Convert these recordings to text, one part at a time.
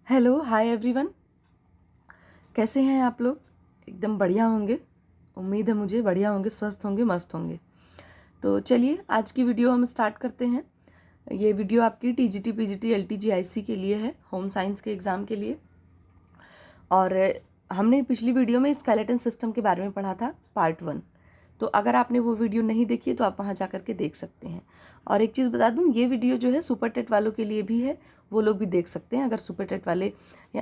Hello hi everyone. कैसे हैं आप लोग? एकदम बढ़िया होंगे। उम्मीद है मुझे बढ़िया होंगे, स्वस्थ होंगे, मस्त होंगे। तो चलिए आज की वीडियो हम स्टार्ट करते हैं। ये वीडियो आपकी टीजीटी पीजीटी एलटीजी आईसी के लिए है, होम साइंस के एग्ज़ाम के लिए। और हमने पिछली वीडियो में स्केलेटन सिस्टम के बारे में पढ़ा था, पार्ट 1। तो अगर आपने वो वीडियो नहीं देखी है तो आप वहाँ जा कर के देख सकते हैं। और एक चीज़ बता दूँ, ये वीडियो जो है सुपर टेट वालों के लिए भी है, वो लोग भी देख सकते हैं। अगर सुपर टेट वाले,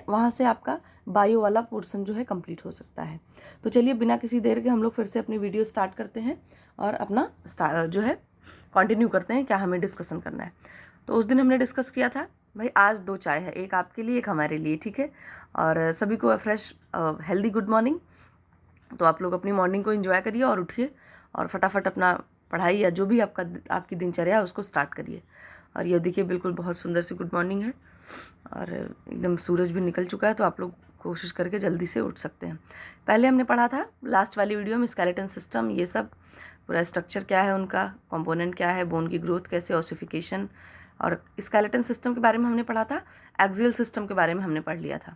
वहाँ से आपका बायो वाला पोर्शन जो है कंप्लीट हो सकता है। तो चलिए बिना किसी देर के हम लोग फिर से अपनी वीडियो स्टार्ट करते हैं और अपना जो है कंटिन्यू करते हैं, क्या हमें डिस्कशन करना है। तो उस दिन हमने डिस्कस किया था भाई, आज 2 चाय है, एक आपके लिए एक हमारे लिए, ठीक है। और सभी को फ्रेश हेल्दी गुड मॉर्निंग। तो आप लोग अपनी मॉर्निंग को एंजॉय करिए और उठिए और फटाफट अपना पढ़ाई या जो भी आपकी दिनचर्या है उसको स्टार्ट करिए। और ये देखिए बिल्कुल बहुत सुंदर सी गुड मॉर्निंग है और एकदम सूरज भी निकल चुका है, तो आप लोग कोशिश करके जल्दी से उठ सकते हैं। पहले हमने पढ़ा था लास्ट वाली वीडियो में स्केलेटन सिस्टम, ये सब पूरा स्ट्रक्चर क्या है, उनका कंपोनेंट क्या है, बोन की ग्रोथ कैसे, ऑसिफिकेशन। और स्केलेटन सिस्टम के बारे में हमने पढ़ा था, एक्सियल सिस्टम के बारे में हमने पढ़ लिया था,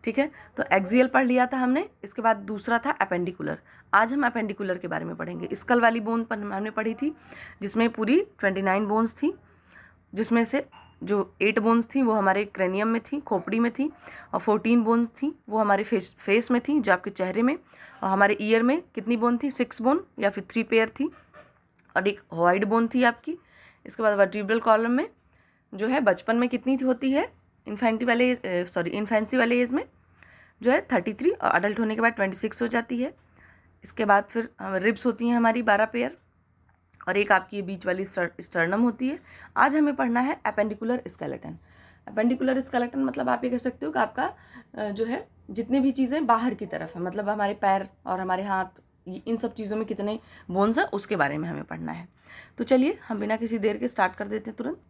ठीक है। तो एक्सियल पढ़ लिया था हमने। इसके बाद दूसरा था अपेंडिकुलर। आज हम अपेंडिकुलर के बारे में पढ़ेंगे। स्कल वाली बोन पर हमने पढ़ी थी, जिसमें पूरी 29 बोन्स थी, जिसमें से जो 8 बोन्स थी वो हमारे क्रेनियम में थी, खोपड़ी में थी, और 14 बोन्स थी वो हमारे फेस में थी, जो आपके चेहरे में। और हमारे ईयर में कितनी बोन थी? 6 बोन या फिर 3 पेयर थी, और एक वाइड बोन थी आपकी। इसके बाद वर्टिब्रल कॉलम में जो है बचपन में कितनी होती है, इन्फेंसी वाले एज में जो है 33, और अडल्ट होने के बाद 26 हो जाती है। इसके बाद फिर रिब्स होती हैं हमारी 12 पेयर, और एक आपकी ये बीच वाली स्टर्नम होती है। आज हमें पढ़ना है अपेंडिकुलर स्केलेटन। अपेंडिकुलर स्केलेटन मतलब आप ये कह सकते हो कि आपका जो है जितनी भी चीज़ें बाहर की तरफ है, मतलब हमारे पैर और हमारे हाथ, इन सब चीज़ों में कितने बोन्स हैं उसके बारे में हमें पढ़ना है। तो चलिए हम बिना किसी देर के स्टार्ट कर देते हैं तुरंत।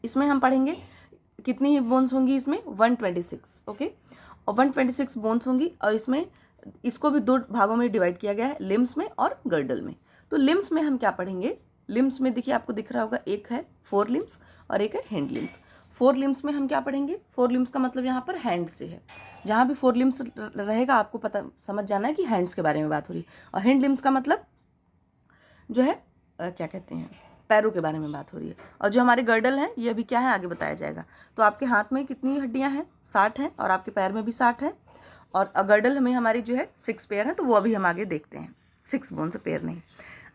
इसमें हम पढ़ेंगे कितनी बोन्स होंगी, इसमें 126, ओके। और 126 बोन्स होंगी, और इसमें इसको भी 2 भागों में डिवाइड किया गया है, लिम्स में और गर्डल में। तो लिम्स में हम क्या पढ़ेंगे? लिम्स में देखिए आपको दिख रहा होगा, एक है 4 लिम्स और एक है हैंड लिम्स। 4 लिम्स में हम क्या पढ़ेंगे? 4 लिम्स का मतलब यहाँ पर हैंड से है। जहाँ भी 4 लिम्स रहेगा आपको पता समझ जाना है कि हैंड्स के बारे में बात हो रही है। और हैंड लिम्स का मतलब जो है क्या कहते हैं, पैरों के बारे में बात हो रही है। और जो हमारे गर्डल हैं ये अभी क्या है, आगे बताया जाएगा। तो आपके हाथ में कितनी हड्डियां हैं? 60 हैं, और आपके पैर में भी 60 है। और गर्डल में हमारी जो है 6 पेयर है, तो वो अभी हम आगे देखते हैं। 6 बोन से पेयर नहीं।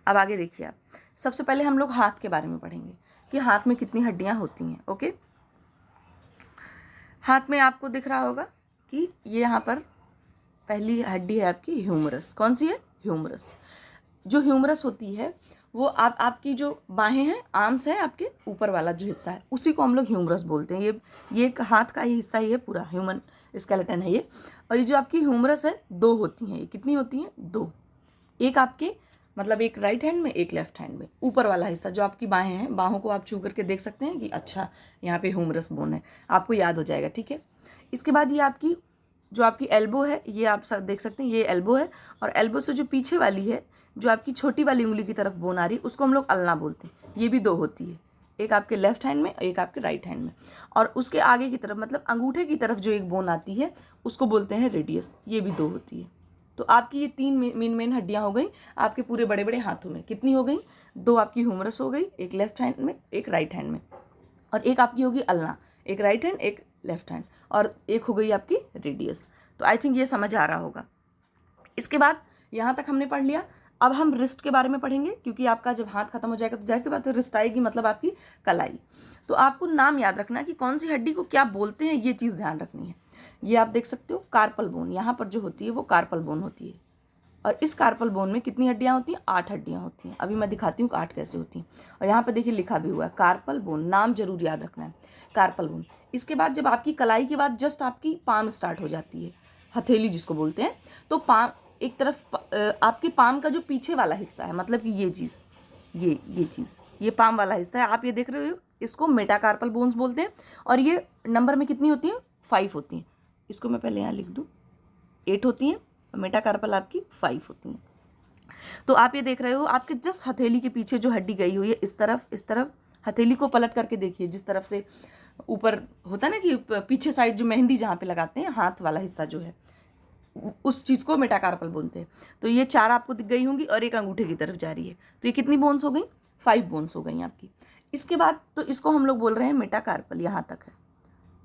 अब आगे देखिए आप, सबसे पहले हम लोग हाथ के बारे में पढ़ेंगे कि हाथ में कितनी हड्डियाँ होती हैं, ओके। हाथ में आपको दिख रहा होगा कि ये यहाँ पर पहली हड्डी है आपकी ह्यूमरस। कौन सी है? ह्यूमरस। जो ह्यूमरस होती है वो आपकी जो बाहें हैं, आर्म्स है, आपके ऊपर वाला जो हिस्सा है उसी को हम लोग ह्यूमरस बोलते हैं। ये एक हाथ का ही हिस्सा ही है, पूरा ह्यूमन स्केलेटन है ये। और ये जो आपकी ह्यूमरस है 2 होती हैं। ये कितनी होती हैं? 2। एक आपके मतलब एक राइट हैंड में, एक लेफ्ट हैंड में। ऊपर वाला हिस्सा जो आपकी बाहें हैं, बाहों को आप छू करके देख सकते हैं कि अच्छा यहाँ पे ह्यूमरस बोन है, आपको याद हो जाएगा, ठीक है। इसके बाद ये आपकी जो आपकी एल्बो है, ये आप सब देख सकते हैं, ये एल्बो है। और एल्बो से जो पीछे वाली है, जो आपकी छोटी वाली उंगली की तरफ बोन आ रही है, उसको हम लोग अल्ना बोलते हैं। ये भी 2 होती है, एक आपके लेफ्ट हैंड में, एक आपके राइट हैंड में। और उसके आगे की तरफ मतलब अंगूठे की तरफ जो एक बोन आती है उसको बोलते हैं रेडियस, ये भी 2 होती है। तो आपकी ये 3 मेन हड्डियाँ हो गई आपके पूरे बड़े बड़े हाथों में। कितनी हो गई? 2 आपकी ह्यूमरस हो गई, एक लेफ्ट हैंड में, एक राइट हैंड में। और एक आपकी होगी अल्ना, एक राइट हैंड, एक लेफ्ट हैंड, और एक हो गई आपकी रेडियस। तो आई थिंक ये समझ आ रहा होगा। इसके बाद यहाँ तक हमने पढ़ लिया। अब हम रिस्ट के बारे में पढ़ेंगे, क्योंकि आपका जब हाथ खत्म हो जाएगा तो जाहिर सी बात है रिस्ट आएगी, मतलब आपकी कलाई। तो आपको नाम याद रखना कि कौन सी हड्डी को क्या बोलते हैं, ये चीज़ ध्यान रखनी है। ये आप देख सकते हो कार्पल बोन, यहाँ पर जो होती है वो कार्पल बोन होती है। और इस कार्पल बोन में कितनी हड्डियाँ होती हैं? 8 हड्डियाँ होती हैं। अभी मैं दिखाती हूँ 8 कैसे होती हैं। और यहाँ पर देखिए लिखा भी हुआ है कार्पल बोन, नाम जरूर याद रखना है, कार्पल बोन। इसके बाद जब आपकी कलाई के बाद जस्ट आपकी पाम स्टार्ट हो जाती है, हथेली जिसको बोलते हैं, तो पाम एक तरफ आपके पाम का जो पीछे वाला हिस्सा है, मतलब कि ये चीज़, ये चीज़, ये पाम वाला हिस्सा है, आप ये देख रहे हो, इसको मेटाकार्पल बोन्स बोलते हैं। और ये नंबर में कितनी होती हैं? 5 होती हैं। इसको मैं पहले यहाँ लिख दूँ, 8 होती हैं, मेटाकार्पल आपकी 5 होती हैं। तो आप ये देख रहे हो आपके जस्ट हथेली के पीछे जो हड्डी गई हुई है, इस तरफ हथेली को पलट करके देखिए, जिस तरफ से ऊपर होता है ना कि पीछे साइड जो मेहंदी जहाँ पे लगाते हैं, हाथ वाला हिस्सा जो है, उस चीज़ को मेटाकार्पल बोलते हैं। तो ये 4 आपको दिख गई होंगी और एक अंगूठे की तरफ जा रही है, तो ये कितनी बोन्स हो गई? 5 बोन्स हो गई आपकी। इसके बाद तो इसको हम लोग बोल रहे हैं मेटाकार्पल, यहाँ तक है,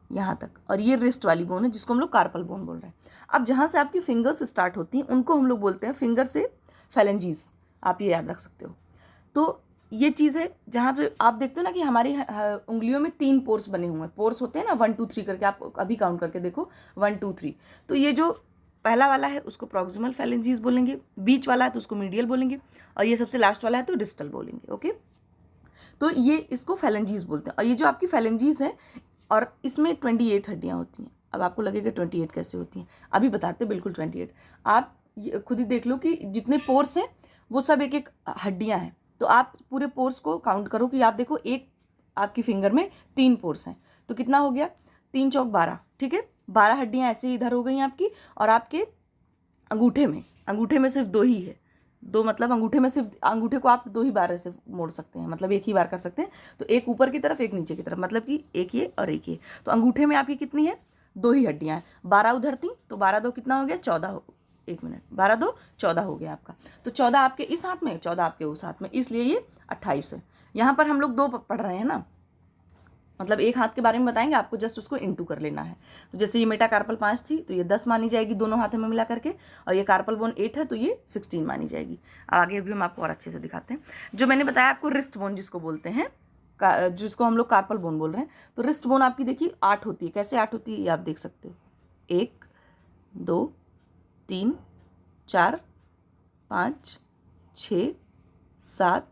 यहाँ तक, और ये रिस्ट वाली बोन है जिसको हम लोग कार्पल बोन बोल रहे हैं। अब जहाँ से आपकी फिंगर्स स्टार्ट होती हैं उनको हम लोग बोलते हैं फिंगर से फेलेंजीज, आप ये याद रख सकते हो। तो ये चीज़ है जहाँ पे आप देखते हो ना कि हमारी उंगलियों में 3 पोर्स बने हुए हैं, पोर्स होते हैं ना 1 2 3 करके, आप अभी काउंट करके देखो 1 2 3। तो ये जो पहला वाला है उसको प्रॉक्सिमल फेलेंजीज बोलेंगे, बीच वाला है तो उसको मीडियल बोलेंगे, और ये सबसे लास्ट वाला है तो डिस्टल बोलेंगे। ओके, तो ये इसको फेलेंजीज बोलते हैं। और ये जो आपकी फेलेंजीज है, और इसमें 28 हड्डियाँ होती हैं। अब आपको लगेगा 28 कैसे होती हैं, अभी बताते बिल्कुल 28। आप खुद ही देख लो कि जितने पोर्स हैं वो सब एक एक हड्डियाँ हैं। तो आप पूरे पोर्स को काउंट करो कि आप देखो एक आपकी फिंगर में 3 पोर्स हैं, तो कितना हो गया? 3 चौक 12, ठीक है। 12 हड्डियाँ ऐसे ही इधर हो गई आपकी, और आपके अंगूठे में सिर्फ 2 ही है। 2 मतलब अंगूठे में सिर्फ, अंगूठे को आप 2 ही बार ऐसे मोड़ सकते हैं, मतलब एक ही बार कर सकते हैं। तो एक ऊपर की तरफ, एक नीचे की तरफ, मतलब कि एक ये और एक ये। तो अंगूठे में आपकी कितनी है? 2 ही हड्डियाँ हैं। 12 उधर थी, तो 12 2 कितना हो गया? 14 हो, 1 मिनट, 12 2 14 हो गया आपका। तो 14 आपके इस हाथ में, 14 आपके उस हाथ में, इसलिए ये 28 है। यहाँ पर हम लोग 2 पढ़ रहे हैं ना, मतलब एक हाथ के बारे में बताएंगे आपको, जस्ट उसको इंटू कर लेना है। तो जैसे ये मेटाकार्पल 5 थी तो ये 10 मानी जाएगी दोनों हाथों में मिला करके, और ये कार्पल बोन 8 है तो ये 16 मानी जाएगी। आगे भी हम आपको और अच्छे से दिखाते हैं। जो मैंने बताया आपको रिस्ट बोन जिसको बोलते हैं, जिसको हम लोग कार्पल बोन बोल रहे हैं, तो रिस्ट बोन आपकी देखिए 8 होती है। कैसे 8 होती है ये आप देख सकते हो, 1 2 3 4 5 6 7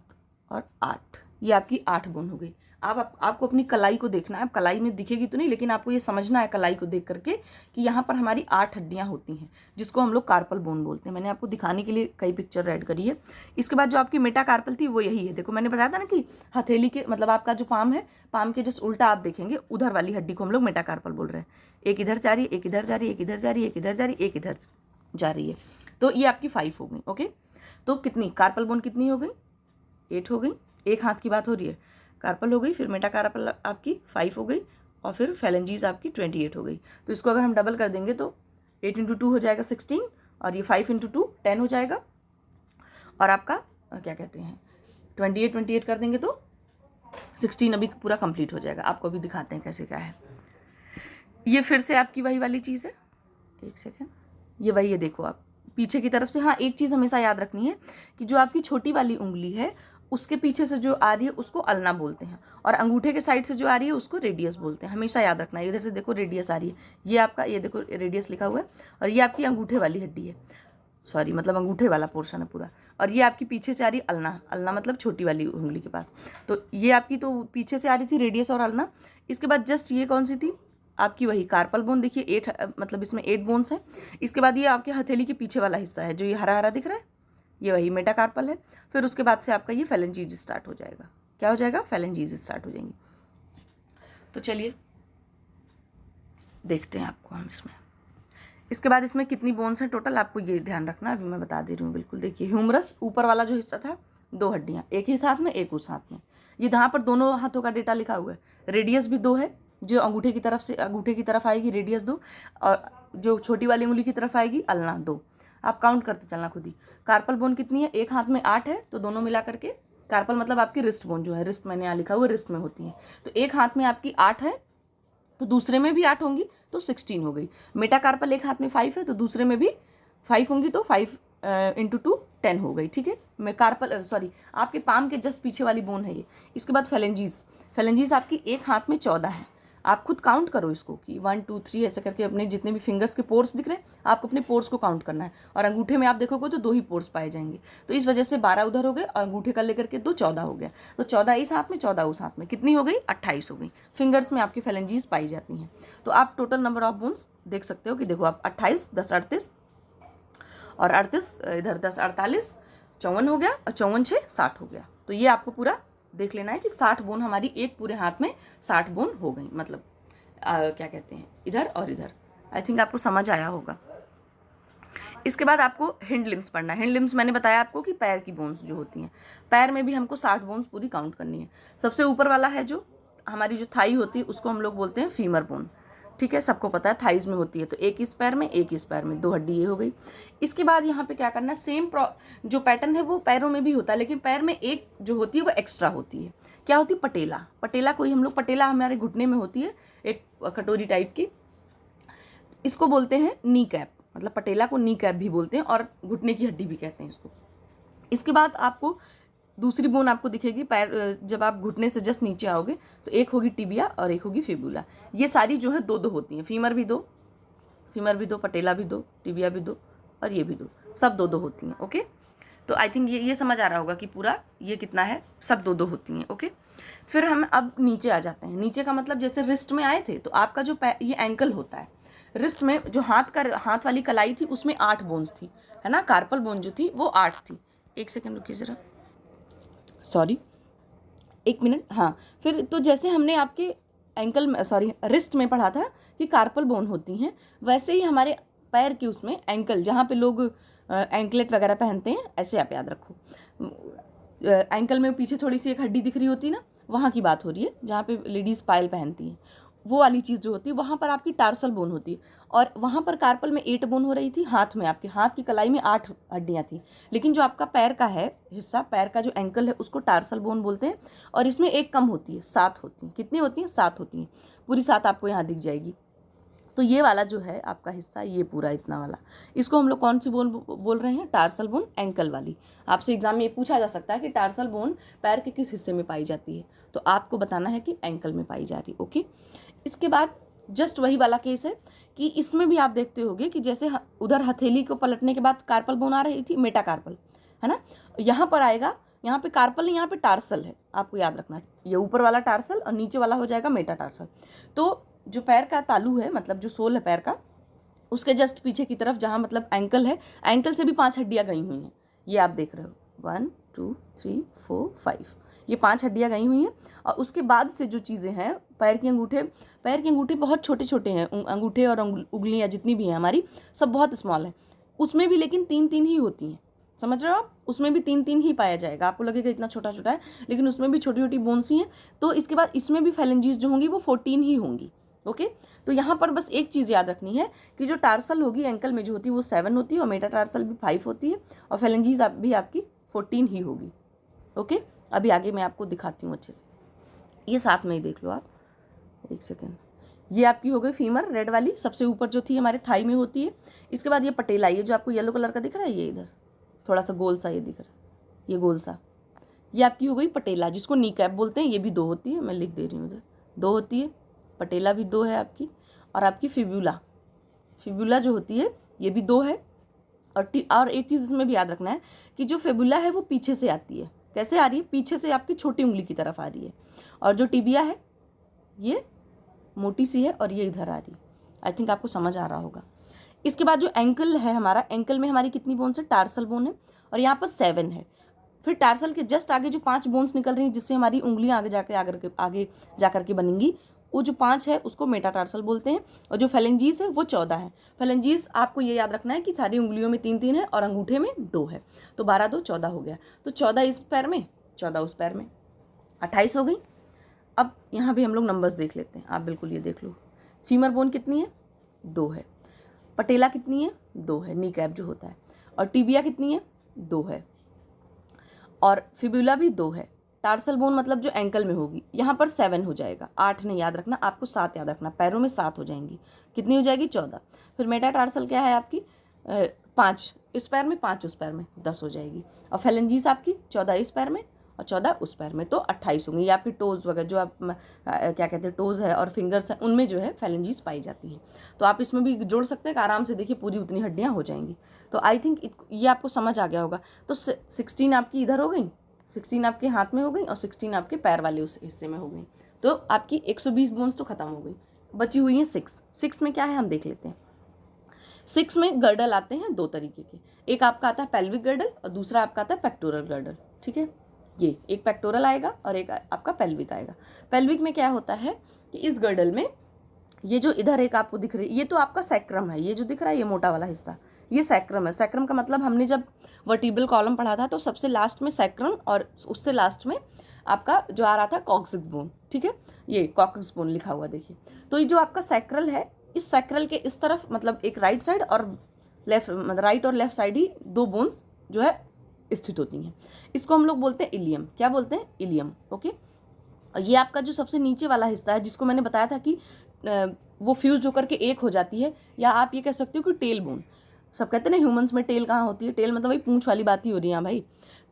और 8, ये आपकी 8 बोन हो गई। आपको अपनी कलाई को देखना है, अब कलाई में दिखेगी तो नहीं, लेकिन आपको ये समझना है कलाई को देख करके कि यहाँ पर हमारी 8 हड्डियाँ होती हैं, जिसको हम लोग कार्पल बोन बोलते हैं। मैंने आपको दिखाने के लिए कई पिक्चर ऐड करी है। इसके बाद जो आपकी मेटाकार्पल थी वो यही है। देखो मैंने बताया था ना कि हथेली के, मतलब आपका जो पाम है, पाम के जस्ट उल्टा आप देखेंगे, उधर वाली हड्डी को हम लोग मेटाकार्पल बोल रहे हैं। एक इधर जा रही है, एक इधर जा रही है, एक इधर जा रही है, एक इधर जा रही है, एक इधर जा रही है। तो ये आपकी 5 हो गई। ओके, तो कितनी कार्पल बोन कितनी हो गई? 8 हो गई। एक हाथ की बात हो रही है। कार्पल हो गई, फिर मेटाकार्पल आपकी 5 हो गई, और फिर फेलेंजीज आपकी 28 हो गई। तो इसको अगर हम डबल कर देंगे तो 8 × 2 हो जाएगा 16, और ये 5 × 2 10 हो जाएगा, और आपका क्या कहते हैं 28 कर देंगे तो 16 अभी पूरा कंप्लीट हो जाएगा। आपको अभी दिखाते हैं कैसे क्या है। ये फिर से आपकी वही वाली चीज़ है, एक सेकेंड, ये वही है, देखो आप पीछे की तरफ से। हाँ, एक चीज़ हमेशा याद रखनी है कि जो आपकी छोटी वाली उंगली है उसके पीछे से जो आ रही है उसको अल्ना बोलते हैं, और अंगूठे के साइड से जो आ रही है उसको रेडियस बोलते हैं। हमेशा याद रखना है। इधर से देखो रेडियस आ रही है, ये आपका, ये देखो रेडियस लिखा हुआ है, और ये आपकी अंगूठे वाली हड्डी है, सॉरी मतलब अंगूठे वाला पोर्शन है पूरा, और ये आपकी पीछे से आ रही है अल्ना। अल्ना मतलब छोटी वाली उंगली के पास। तो ये आपकी तो पीछे से आ रही थी रेडियस और अल्ना। इसके बाद जस्ट ये कौन सी थी? आपकी वही कार्पल बोन। देखिए 8, मतलब इसमें 8 बोन्स हैं। इसके बाद ये आपके हथेली के पीछे वाला हिस्सा है, जो ये हरा हरा दिख रहा है, ये वही मेटाकार्पल है। फिर उसके बाद से आपका ये फेलेंजीज स्टार्ट हो जाएगा। क्या हो जाएगा? फेलेंजीज स्टार्ट हो जाएंगी। तो चलिए देखते हैं आपको हम इसमें। इसके बाद इसमें कितनी बोन्स हैं टोटल, आपको ये ध्यान रखना है, अभी मैं बता दे रही हूँ बिल्कुल। देखिए ह्यूमरस ऊपर वाला जो हिस्सा था, 2 हड्डियाँ, एक ही हाथ में एक उस हाथ में। ये यहाँ पर दोनों हाथों का डेटा लिखा हुआ है। रेडियस भी 2 है, जो अंगूठे की तरफ से, अंगूठे की तरफ आएगी रेडियस 2, और जो छोटी वाली उंगली की तरफ आएगी अल्ना 2। आप काउंट करते चलना खुद ही। कार्पल बोन कितनी है? एक हाथ में 8 है, तो दोनों मिला करके, कार्पल मतलब आपकी रिस्ट बोन जो है, रिस्ट मैंने यहाँ लिखा हुआ रिस्ट में होती है। तो एक हाथ में आपकी 8 है, तो दूसरे में भी 8 होंगी, तो 16 हो गई। मेटाकार्पल एक हाथ में 5 है, तो दूसरे में भी 5 होंगी, तो 5 × 2 10 हो गई। ठीक है, मैं कार्पल सॉरी आपके पाम के जस्ट पीछे वाली बोन है ये। इसके बाद फेलेंजीज आपकी एक हाथ में 14 है। आप खुद काउंट करो इसको कि 1 2 3 ऐसे करके अपने जितने भी फिंगर्स के पोर्स दिख रहे हैं, आपको अपने पोर्स को काउंट करना है। और अंगूठे में आप देखोगे तो 2 ही पोर्स पाए जाएंगे, तो इस वजह से 12 उधर हो गए, और अंगूठे का लेकर के 2 14 हो गया। तो 14 इस हाथ में, 14 उस हाथ में, कितनी हो गई? 28 हो गई। फिंगर्स में आपकी फेलेंजीज पाई जाती हैं। तो आप टोटल नंबर ऑफ बोन्स देख सकते हो कि देखो आप 28 10 38, और 38 इधर 10 48, 54 हो गया, और 54 6 60 हो गया। तो ये आपको पूरा देख लेना है कि 60 बोन हमारी एक पूरे हाथ में 60 बोन हो गई, मतलब क्या कहते हैं इधर और इधर। आई थिंक आपको समझ आया होगा। इसके बाद आपको हिंड लिम्स पढ़ना है। हिंड लिम्स मैंने बताया आपको कि पैर की बोन्स जो होती हैं, पैर में भी हमको 60 बोन्स पूरी काउंट करनी है। सबसे ऊपर वाला है जो हमारी जो थाई होती है उसको हम लोग बोलते हैं फीमर बोन, ठीक है, सबको पता है थाइज में होती है। तो एक इस पैर में, एक इस पैर में, 2 हड्डी ये हो गई। इसके बाद यहाँ पे क्या करना है, सेम जो पैटर्न है वो पैरों में भी होता है, लेकिन पैर में एक जो होती है वो एक्स्ट्रा होती है। क्या होती है, पटेला। पटेला कोई हम लोग, पटेला हमारे घुटने में होती है, एक कटोरी टाइप की, इसको बोलते हैं नी कैप, मतलब पटेला को नी कैप भी बोलते हैं और घुटने की हड्डी भी कहते हैं इसको। इसके बाद आपको दूसरी बोन आपको दिखेगी पैर, जब आप घुटने से जस्ट नीचे आओगे तो एक होगी टिबिया और एक होगी फिबुला। ये सारी जो है 2-2 होती हैं, फीमर भी 2, पटेला भी 2, टिबिया भी 2 और ये भी 2, सब 2-2 होती हैं। ओके, तो आई थिंक ये समझ आ रहा होगा कि पूरा ये कितना है, सब 2-2 होती हैं। ओके, फिर हम अब नीचे आ जाते हैं। नीचे का मतलब जैसे रिस्ट में आए थे तो आपका जो ये एंकल होता है, रिस्ट में जो हाथ वाली कलाई थी उसमें 8 बोन्स थी, है ना, कार्पल बोन जो थी वो 8 थी। एक सेकेंड रुकिए ज़रा, सॉरी, 1 मिनट। हाँ, फिर तो जैसे हमने आपके एंकल में, सॉरी, रिस्ट में पढ़ा था कि कार्पल बोन होती हैं, वैसे ही हमारे पैर की उसमें एंकल, जहाँ पे लोग एंकलेट वगैरह पहनते हैं, ऐसे आप याद रखो, एंकल में पीछे थोड़ी सी एक हड्डी दिख रही होती है ना, वहाँ की बात हो रही है, जहाँ पे लेडीज़ पायल पहनती हैं, वो वाली चीज़ जो होती है वहाँ पर आपकी टार्सल बोन होती है। और वहाँ पर कार्पल में 8 बोन हो रही थी, हाथ में, आपके हाथ की कलाई में 8 हड्डियाँ थी। लेकिन जो आपका पैर का है हिस्सा, पैर का जो एंकल है उसको टार्सल बोन बोलते हैं, और इसमें एक कम होती है, 7 होती हैं। कितनी होती हैं, 7 होती हैं, पूरी 7 आपको यहाँ दिख जाएगी। तो ये वाला जो है आपका हिस्सा, ये पूरा इतना वाला, इसको हम लोग कौन सी बोन बोल रहे हैं, टार्सल बोन, एंकल वाली। आपसे एग्जाम में ये पूछा जा सकता है कि टार्सल बोन पैर के किस हिस्से में पाई जाती है, तो आपको बताना है कि एंकल में पाई जा रही। ओके, इसके बाद जस्ट वही वाला केस है कि इसमें भी आप देखते होगे कि जैसे उधर हथेली को पलटने के बाद कार्पल बोन आ रही थी, मेटा कार्पल, है ना, यहाँ पर आएगा, यहाँ पे कार्पल नहीं, यहाँ पे टार्सल है, आपको याद रखना है, ये ऊपर वाला टार्सल और नीचे वाला हो जाएगा मेटा टार्सल। तो जो पैर का तालू है, मतलब जो सोल है पैर का, उसके जस्ट पीछे की तरफ जहाँ मतलब एंकल है, एंकल से भी 5 हड्डियाँ गई हुई हैं, ये आप देख रहे हो, 1 2 3 4 5, ये 5 हड्डियाँ गई हुई हैं। और उसके बाद से जो चीज़ें हैं, पैर के अंगूठे बहुत छोटे छोटे हैं, अंगूठे और उंगलियाँ जितनी भी हैं हमारी, सब बहुत स्मॉल हैं, उसमें भी लेकिन 3-3 ही होती हैं, समझ रहे हो आप, उसमें भी 3-3 ही पाया जाएगा। आपको लगेगा इतना छोटा छोटा है, लेकिन उसमें भी छोटी छोटी बोन्स ही हैं। तो इसके बाद इसमें भी फेलेंजीज जो होंगी वो 14 ही होंगी। ओके, तो यहाँ पर बस एक चीज़ याद रखनी है कि जो टार्सल होगी एंकल में जो होती है वो 7 होती है, और मेटा टार्सल भी 5 होती है, और फेलेंजीज भी आपकी 14 ही होगी। ओके, अभी आगे मैं आपको दिखाती हूँ अच्छे से, ये साथ में ही देख लो आप, एक सेकेंड। ये आपकी हो गई फीमर, रेड वाली, सबसे ऊपर जो थी हमारे थाई में होती है। इसके बाद ये पटेला, ये जो आपको येलो कलर का दिख रहा है, ये इधर थोड़ा सा गोल सा ये दिख रहा है, ये गोल सा, ये आपकी हो गई पटेला, जिसको नी कैप बोलते हैं। ये भी 2 होती है, मैं लिख दे रही हूँ, इधर 2 होती है, पटेला भी 2 है आपकी। और आपकी फिबुला जो होती है ये भी 2 है। और एक चीज़ इसमें भी याद रखना है कि जो फिबुला है वो पीछे से आती है। कैसे आ रही है, पीछे से आपकी छोटी उंगली की तरफ आ रही है, और जो टिबिया है ये मोटी सी है और ये इधर आ रही है। आई थिंक आपको समझ आ रहा होगा। इसके बाद जो एंकल है हमारा, एंकल में हमारी कितनी बोन्स है, टार्सल बोन है, और यहाँ पर 7 है। फिर टार्सल के जस्ट आगे जो 5 बोन्स निकल रही हैं, जिससे हमारी उंगलियाँ आगे जाकर के बनेंगी, वो जो 5 है उसको मेटाटार्सल बोलते हैं। और जो फेलेंजीज है वो 14 है। फेलेंजीज आपको ये याद रखना है कि सारी उंगलियों में 3-3 है और अंगूठे में 2 है, तो 12-2 14 हो गया। तो 14 इस पैर में, 14 उस पैर में, 28 हो गई। अब यहाँ भी हम लोग नंबर्स देख लेते हैं, आप बिल्कुल ये देख लो। फीमर बोन कितनी है, 2 है। पटेला कितनी है, 2 है, नी कैप जो होता है। और टिबिया कितनी है, 2 है। और फिबुला भी 2 है। टार्सल बोन मतलब जो एंकल में होगी, यहाँ पर 7 हो जाएगा, 8 नहीं याद रखना, आपको 7 याद रखना, पैरों में 7 हो जाएंगी। कितनी हो जाएगी, 14। फिर मेटा टार्सल क्या है आपकी, 5 इस पैर में, 5 उस पैर में, 10 हो जाएगी। और फेलेंजीज आपकी 14 इस पैर में और 14 उस पैर में, तो 28 होंगे। ये आपकी टोज़ वगैरह जो आप क्या कहते हैं, टोज़ है और फिंगर्स हैं, उनमें जो है फेलेंजीज पाई जाती हैं। तो आप इसमें भी जोड़ सकते हैं कि आराम से देखिए पूरी उतनी हड्डियाँ हो जाएंगी। तो आई थिंक ये आपको समझ आ गया होगा। तो 16 आपकी इधर हो गई, 16 आपके हाथ में हो गई, और 16 आपके पैर वाले उस हिस्से में हो गई। तो आपकी 120 बोन्स तो खत्म हो गई, बची हुई हैं 6 में क्या है हम देख लेते हैं। 6 में गर्डल आते हैं 2 तरीके के, एक आपका आता है पेल्विक गर्डल और दूसरा आपका आता है पेक्टोरल गर्डल। ठीक है, ये एक पेक्टोरल आएगा और एक आपका पेल्विक आएगा। पेल्विक में क्या होता है कि इस गर्डल में ये जो इधर एक आपको दिख रही है, ये तो आपका सैक्रम है, ये जो दिख रहा है ये मोटा वाला हिस्सा, ये सैक्रम है। सैक्रम का मतलब हमने जब वर्टिब्रल कॉलम पढ़ा था तो सबसे लास्ट में सैक्रम और उससे लास्ट में आपका जो आ रहा था कॉक्सिक्स बोन, ठीक है, ये कॉक्सिक्स बोन लिखा हुआ देखिए। तो ये जो आपका सैक्रल है, इस सैक्रल के इस तरफ मतलब एक राइट साइड और लेफ्ट, मतलब राइट और लेफ्ट साइड ही दो बोन्स जो है स्थित होती हैं। इसको हम लोग बोलते हैं इलियम। क्या बोलते हैं? इलियम। ओके। ये आपका जो सबसे नीचे वाला हिस्सा है, जिसको मैंने बताया था कि वो फ्यूज होकर के एक हो जाती है, या आप ये कह सकते हो कि टेल बोन। सब कहते हैं ना ह्यूमंस में टेल कहाँ होती है, टेल मतलब वही पूंछ वाली बात ही हो रही है भाई।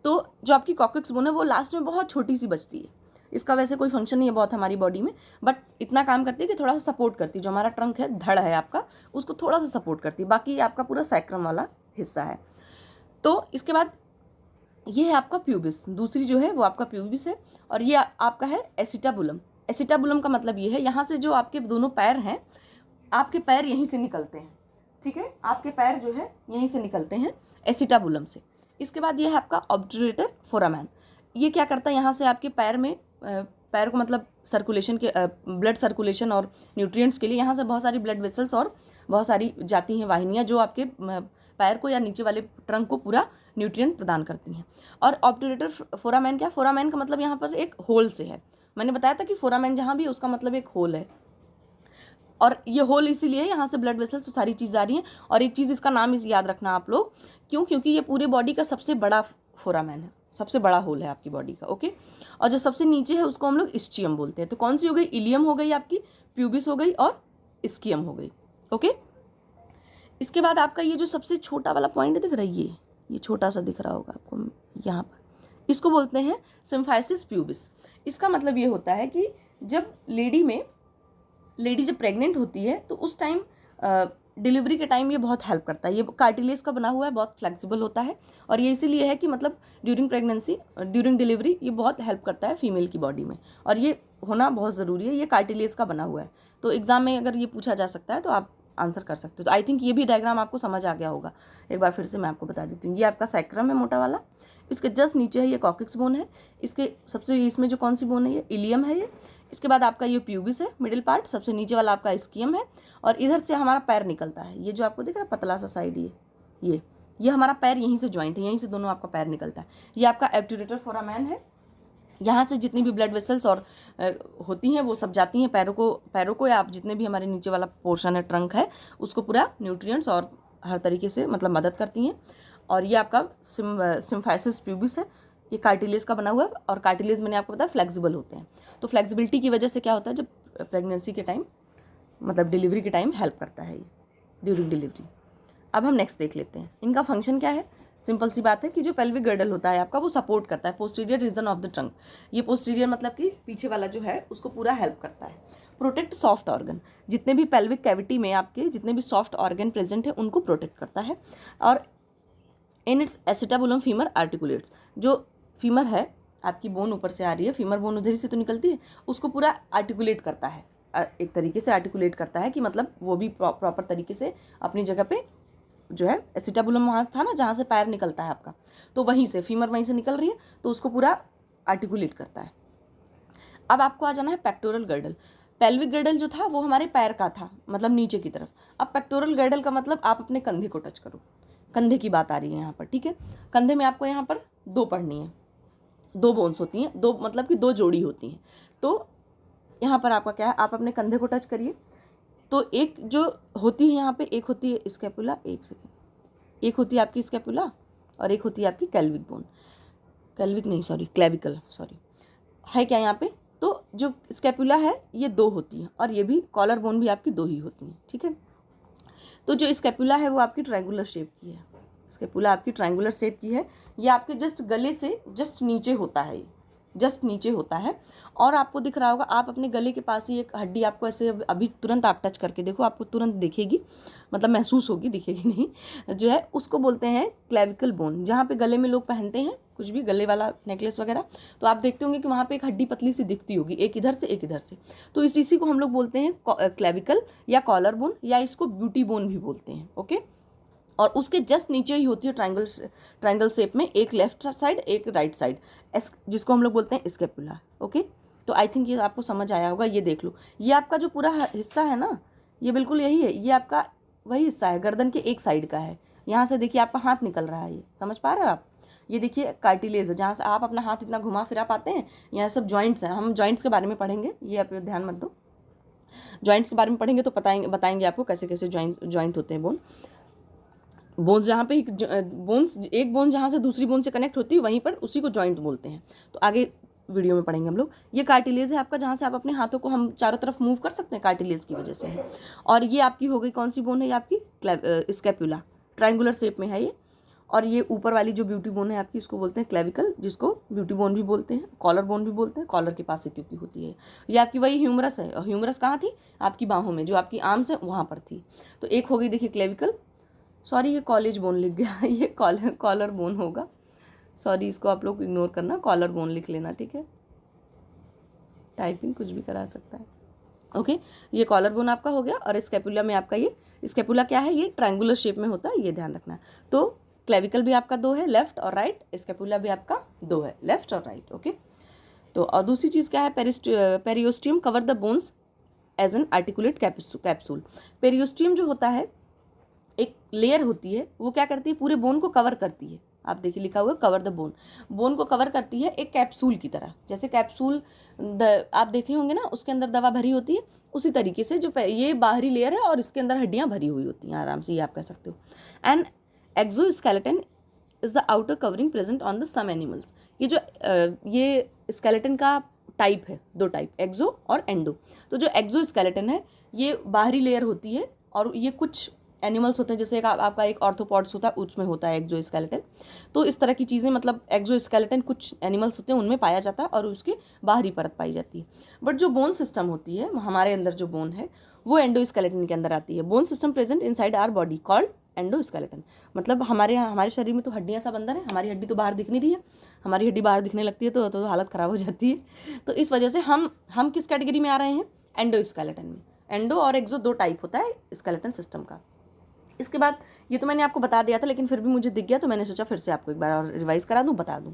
तो जो आपकी कॉक्सिक्स बोन है वो लास्ट में बहुत छोटी सी बचती है। इसका वैसे कोई फंक्शन नहीं है बहुत हमारी बॉडी में, बट इतना काम करती है कि थोड़ा सा सपोर्ट करती है। जो हमारा ट्रंक है, धड़ है आपका, उसको थोड़ा सा सपोर्ट करती है। बाकी आपका पूरा सैक्रम वाला हिस्सा है। तो इसके बाद ये है आपका प्यूबिस, दूसरी जो है वो आपका प्यूबिस है। और ये आपका है एसिटाबुलम। एसिटाबुलम का मतलब ये है, यहाँ से जो आपके दोनों पैर हैं, आपके पैर यहीं से निकलते हैं, ठीक है, आपके पैर जो है यहीं से निकलते हैं एसिटाबुलम से। इसके बाद ये है आपका ऑब्टूरेटर फोरामैन। ये क्या करता है, यहाँ से आपके पैर में पैर को मतलब सर्कुलेशन के ब्लड सर्कुलेशन और न्यूट्रिएंट्स के लिए यहाँ से बहुत सारी ब्लड वेसल्स और बहुत सारी जाती हैं वाहिनियाँ, जो आपके पैर को या नीचे वाले ट्रंक को पूरा न्यूट्रिएंट प्रदान करती हैं। और ऑब्टूरेटर फोरामैन क्या? फोरामैन का मतलब यहाँ पर एक होल से है। मैंने बताया था कि फोरामैन जहाँ भी उसका मतलब एक होल है, और ये होल इसीलिए यहाँ से ब्लड वेसल्स तो सारी चीज़ आ रही हैं। और एक चीज़ इसका नाम याद रखना आप लोग, क्यों? क्योंकि ये पूरे बॉडी का सबसे बड़ा फोरामैन है, सबसे बड़ा होल है आपकी बॉडी का। ओके। और जो सबसे नीचे है उसको हम लोग इस्चियम बोलते हैं। तो कौन सी हो गई? इलियम हो गई आपकी, प्यूबिस हो गई और इस्कियम हो गई। ओके। इसके बाद आपका ये जो सबसे छोटा वाला पॉइंट दिख रहा है, ये छोटा सा दिख रहा होगा आपको यहाँ पर, इसको बोलते हैं सिम्फाइसिस प्यूबिस। इसका मतलब ये होता है कि जब लेडी जब प्रेग्नेंट होती है तो उस टाइम डिलीवरी के टाइम ये बहुत हेल्प करता है। ये कार्टिलेज का बना हुआ है, बहुत फ्लेक्सिबल होता है, और ये इसीलिए है कि मतलब ड्यूरिंग प्रेगनेंसी, ड्यूरिंग डिलीवरी ये बहुत हेल्प करता है फीमेल की बॉडी में, और ये होना बहुत ज़रूरी है। ये कार्टिलेज का बना हुआ है, तो एग्जाम में अगर ये पूछा जा सकता है तो आप आंसर कर सकते हो। तो आई थिंक ये भी डायग्राम आपको समझ आ गया होगा। एक बार फिर से मैं आपको बता देती हूँ। ये आपका सैक्रम है मोटा वाला, इसके जस्ट नीचे है ये कॉक्सिक्स बोन है, इसके सबसे इसमें जो कौन सी बोन है, ये इलियम है ये। इसके बाद आपका ये प्यूबिस है, मिडिल पार्ट, सबसे नीचे वाला आपका इस्कियम है, और इधर से हमारा पैर निकलता है। ये जो आपको दिख रहा है पतला सा साइड, ये हमारा पैर यहीं से जॉइंट है, यहीं से दोनों आपका पैर निकलता है। ये आपका ऑब्टूरेटर फोरामैन है। यहाँ से जितनी भी ब्लड वेसल्स और होती हैं वो सब जाती हैं पैरों को या आप जितने भी हमारे नीचे वाला पोर्शन है, ट्रंक है, उसको पूरा न्यूट्रिएंट्स और हर तरीके से मतलब मदद करती हैं। और ये आपका सिम्फाइसिस प्यूबिस है, ये कार्टिलेज का बना हुआ है, और कार्टिलेज मैंने आपको बताया फ्लेक्सिबल होते हैं। तो फ्लेक्सिबिलिटी की वजह से क्या होता है, जब प्रेगनेंसी के टाइम मतलब डिलीवरी के टाइम हेल्प करता है ये ड्यूरिंग डिलीवरी। अब हम नेक्स्ट देख लेते हैं इनका फंक्शन क्या है। सिंपल सी बात है कि जो पेल्विक गर्डल होता है आपका, वो सपोर्ट करता है posterior reason of the trunk. ये पोस्टीरियर मतलब कि पीछे वाला जो है उसको पूरा हेल्प करता है। प्रोटेक्ट सॉफ्ट ऑर्गन, जितने भी पेल्विक कैविटी में आपके जितने भी सॉफ्ट ऑर्गन प्रेजेंट है उनको प्रोटेक्ट करता है। और in its acetabulum femur articulates, जो फीमर है आपकी बोन ऊपर से आ रही है, फीमर बोन उधर से तो निकलती है, उसको पूरा आर्टिकुलेट करता है, एक तरीके से आर्टिकुलेट करता है कि मतलब वो भी प्रॉपर तरीके से अपनी जगह पे जो है, एसिटाबुलम वहाँ था ना जहाँ से पैर निकलता है आपका, तो वहीं से फीमर वहीं से निकल रही है, तो उसको पूरा आर्टिकुलेट करता है। अब आपको आ जाना है पेक्टोरल गर्डल। पेल्विक गर्डल जो था वो हमारे पैर का था, मतलब नीचे की तरफ। अब पेक्टोरल गर्डल का मतलब आप अपने कंधे को टच करो, कंधे की बात आ रही है यहाँ पर, ठीक है। कंधे में आपको यहाँ पर दो पढ़नी है, दो बोन्स होती हैं, दो मतलब कि दो जोड़ी होती हैं। तो यहाँ पर आपका क्या है, आप अपने कंधे को टच करिए, तो एक जो होती है यहाँ पे, एक होती है स्कैपुला, एक होती है आपकी स्कैपुला और एक होती है आपकी कैल्विक बोन, क्लेविकल है क्या यहाँ पे। तो जो स्कैपुला है ये दो होती हैं, और ये भी कॉलर बोन भी आपकी दो ही होती हैं, ठीक है। तो जो स्कैपुला है वो आपकी ट्रायंगुलर शेप की है, स्कैपुला आपकी ट्रायंगुलर शेप की है। ये आपके जस्ट गले से जस्ट नीचे होता है, जस्ट नीचे होता है। और आपको दिख रहा होगा, आप अपने गले के पास ही एक हड्डी आपको ऐसे अभी तुरंत आप टच करके देखो, आपको तुरंत दिखेगी, मतलब महसूस होगी, दिखेगी नहीं, जो है उसको बोलते हैं क्लेविकल बोन। जहाँ पे गले में लोग पहनते हैं कुछ भी, गले वाला नेकलेस वगैरह, तो आप देखते होंगे कि वहाँ पे एक हड्डी पतली सी दिखती होगी, एक इधर से एक इधर से। तो इसी को हम लोग बोलते हैं क्लेविकल या कॉलर बोन, या इसको ब्यूटी बोन भी बोलते हैं। ओके। और उसके जस्ट नीचे ही होती है ट्रायंगल शेप में, एक लेफ्ट साइड एक राइट साइड, जिसको हम लोग बोलते हैं स्कैपुला। ओके। तो आई थिंक ये आपको समझ आया होगा। ये देख लो, ये आपका जो पूरा हिस्सा है ना, ये बिल्कुल यही है, ये आपका वही हिस्सा है, गर्दन के एक साइड का है। यहाँ से देखिए आपका हाथ निकल रहा है, ये समझ पा रहे हो आप। ये देखिए कार्टिलेज है, जहाँ से आप अपना हाथ इतना घुमा फिरा पाते हैं। यहाँ सब जॉइंट्स हैं, हम जॉइंट्स के बारे में पढ़ेंगे, ये आप ध्यान मत दो। जॉइंट्स के बारे में पढ़ेंगे तो बताएंगे आपको कैसे कैसे जॉइंट होते हैं। बोन्स जहाँ पे एक बोन जहाँ से दूसरी बोन से कनेक्ट होती है वहीं पर उसी को जॉइंट बोलते हैं। तो आगे वीडियो में पढ़ेंगे हम लोग। ये कार्टिलेज है आपका, जहाँ से आप अपने हाथों को हम चारों तरफ मूव कर सकते हैं, कार्टिलेज की वजह से है। और ये आपकी हो गई कौन सी बोन है, ये आपकी स्कैपुला, ट्रायंगुलर शेप में है ये। और ये ऊपर वाली जो ब्यूटी बोन है आपकी, इसको बोलते हैं क्लेविकल, जिसको ब्यूटी बोन भी बोलते हैं, कॉलर बोन भी बोलते हैं, कॉलर के पास से क्योंकि होती है। ये आपकी वही ह्यूमरस है, और ह्यूमरस कहाँ थी, आपकी बाहों में, जो आपकी आर्म्स है वहाँ पर थी। तो एक हो गई देखिए क्लेविकल, सॉरी ये कॉलेज बोन लिख गया, ये कॉलर बोन होगा, सॉरी इसको आप लोग इग्नोर करना, कॉलर बोन लिख लेना, ठीक है। टाइपिंग कुछ भी करा सकता है, ओके। ये कॉलर बोन आपका हो गया। और स्कैपुला में आपका, ये स्कैपुला क्या है, ये ट्रायंगुलर शेप में होता है, ये ध्यान रखना। तो क्लेविकल भी आपका 2 है, लेफ्ट और राइट, स्कैपुला भी आपका 2 है, लेफ्ट और राइट, ओके। तो और दूसरी चीज़ क्या है, periosteum cover the bones as an articulate capsule. Periosteum जो होता है, एक लेयर होती है, वो क्या करती है, पूरे बोन को कवर करती है। आप देखिए लिखा हुआ है कवर द बोन, बोन को कवर करती है एक कैप्सूल की तरह। जैसे कैप्सूल आप देखे होंगे ना, उसके अंदर दवा भरी होती है, उसी तरीके से जो ये बाहरी लेयर है और इसके अंदर हड्डियाँ भरी हुई होती हैं, आराम से ये आप कह सकते हो। And exoskeleton is the outer covering present on the some animals. ये स्केलेटन का टाइप है, 2 टाइप, एक्सो और एंडो। तो जो एक्सो स्केलेटन है, ये बाहरी लेयर होती है, और ये कुछ एनिमल्स होते हैं, जैसे आपका एक ऑर्थोपॉड्स होता है, उसमें होता है एक्सो स्केलेटन। तो इस तरह की चीज़ें, मतलब एक्सो स्केलेटन कुछ एनिमल्स होते हैं उनमें पाया जाता है, और उसकी बाहरी परत पाई जाती है। बट जो बोन सिस्टम होती है, हमारे अंदर जो बोन है, वो एंडो स्केलेटन के अंदर आती है। Bone system present inside our body called endoskeleton. मतलब हमारे शरीर में तो हड्डियाँ सब अंदर है, हमारी हड्डी तो बाहर दिख नहीं रही है। हमारी हड्डी बाहर दिखने लगती है तो हालत ख़राब हो जाती है। तो इस वजह से हम किस कैटेगरी में आ रहे हैं, एंडो स्केलेटन में। एंडो और एक्सो 2 टाइप होता है स्केलेटन सिस्टम का। इसके बाद ये तो मैंने आपको बता दिया था, लेकिन फिर भी मुझे दिख गया तो मैंने सोचा फिर से आपको एक बार और रिवाइज करा दूँ, बता दूँ।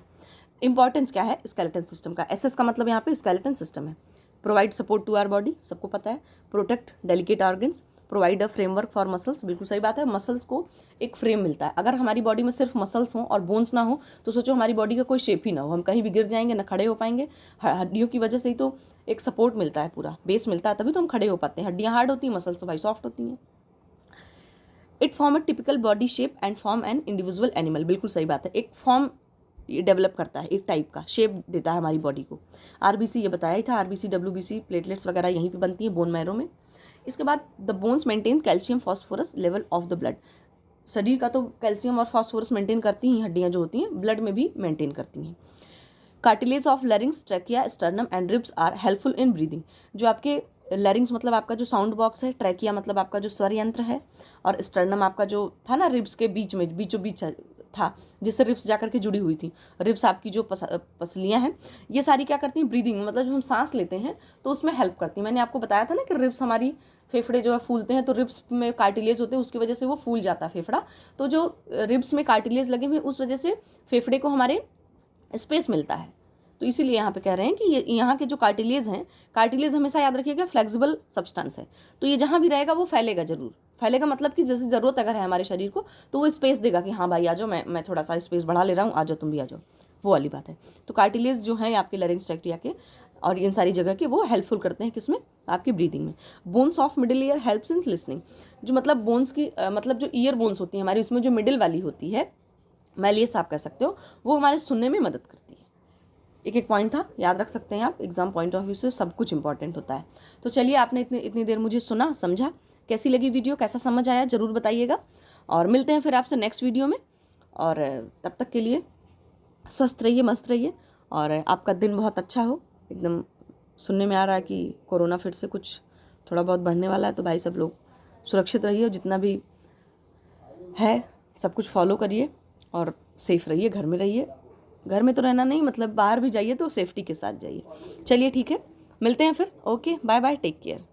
इंपॉर्टेंस क्या है स्केलेटन सिस्टम का। एसएस का मतलब यहाँ पे स्केलेटन सिस्टम है। Provide support to our body, सबको पता है। Protect delicate organs, provide a framework for muscles, बिल्कुल सही बात है। मसल्स को एक फ्रेम मिलता है। अगर हमारी बॉडी में सिर्फ मसल्स हों और बोन्स ना हो, तो सोचो हमारी बॉडी का कोई शेप ही ना हो, हम कहीं भी गिर जाएंगे, ना खड़े हो पाएंगे। हड्डियों की वजह से ही तो एक सपोर्ट मिलता है, पूरा बेस मिलता है, तभी तो हम खड़े हो पाते हैं। हड्डियाँ हार्ड होती हैं, मसल्स तो भाई सॉफ्ट होती हैं। It form a typical body shape and form an individual animal, बिल्कुल सही बात है। एक फॉर्म ये डेवलप करता है, एक टाइप का शेप देता है हमारी बॉडी को। आरबीसी ये बताया ही था, आरबीसी, डब्ल्यूबीसी, प्लेटलेट्स वगैरह यहीं पे बनती है, बोन मैरो में। इसके बाद the bones maintain calcium phosphorus level of the blood. शरीर का तो कैल्शियम और फॉस्फोरस मेंटेन करती हैं हड्डियाँ जो होती हैं, ब्लड में भी मेंटेन करती हैं। Cartilage of larynx, trachea, sternum and ribs are helpful in breathing. जो आपके लैरिंग्स मतलब आपका जो साउंड बॉक्स है, ट्रैकिया मतलब आपका जो स्वर यंत्र है, और स्टर्नम आपका जो था ना रिब्स के बीच में, बीचों बीच था, जिससे रिब्स जाकर के जुड़ी हुई थी। रिब्स आपकी जो पसलियाँ हैं, ये सारी क्या करती हैं, ब्रीदिंग मतलब जब हम सांस लेते हैं तो उसमें हेल्प करती हैं। मैंने आपको बताया था ना कि रिब्स हमारी फेफड़े जो है फूलते हैं, तो रिब्स में कार्टिलेज होते हैं, उसकी वजह से वो फूल जाता है फेफड़ा। तो जो रिब्स में कार्टिलेज लगे हुए, उस वजह से फेफड़े को हमारे स्पेस मिलता है। तो इसीलिए यहाँ पे कह रहे हैं कि ये यहाँ के जो कार्टिलेज हैं, कार्टिलेज हमेशा याद रखिएगा फ्लेक्सिबल सब्सटेंस है, तो ये जहाँ भी रहेगा वो फैलेगा जरूर। फैलेगा मतलब कि जैसे ज़रूरत अगर है हमारे शरीर को, तो वो स्पेस देगा कि हाँ भाई आ जाओ, मैं थोड़ा सा स्पेस बढ़ा ले रहा हूँ, आ जाओ तुम भी आ जाओ, वो वाली बात है। तो कार्टिलेज जो है आपके लैरिंग्स, ट्रैकिया के और इन सारी जगह के, वो हेल्पफुल करते हैं किसमें, आपकी ब्रीदिंग में। Bones of middle ear helps in listening. जो मतलब बोन्स की मतलब जो ईयर बोन्स होती हैं हमारी, उसमें जो मिडिल वाली होती है, मैलियस आप कह सकते हो, वो हमारे सुनने में मदद करती है। एक एक पॉइंट था, याद रख सकते हैं आप, एग्जाम पॉइंट ऑफ व्यू से सब कुछ इंपॉर्टेंट होता है। तो चलिए, आपने इतनी देर मुझे सुना, समझा, कैसी लगी वीडियो, कैसा समझ आया, ज़रूर बताइएगा। और मिलते हैं फिर आपसे नेक्स्ट वीडियो में, और तब तक के लिए स्वस्थ रहिए, मस्त रहिए, और आपका दिन बहुत अच्छा हो। एकदम सुनने में आ रहा है कि कोरोना फिर से कुछ थोड़ा बहुत बढ़ने वाला है, तो भाई सब लोग सुरक्षित रहिए, जितना भी है सब कुछ फॉलो करिए, और सेफ रहिए, घर में रहिए। घर में तो रहना नहीं, मतलब बाहर भी जाइए तो सेफ्टी के साथ जाइए। चलिए ठीक है, मिलते हैं फिर। Okay, bye bye, take care.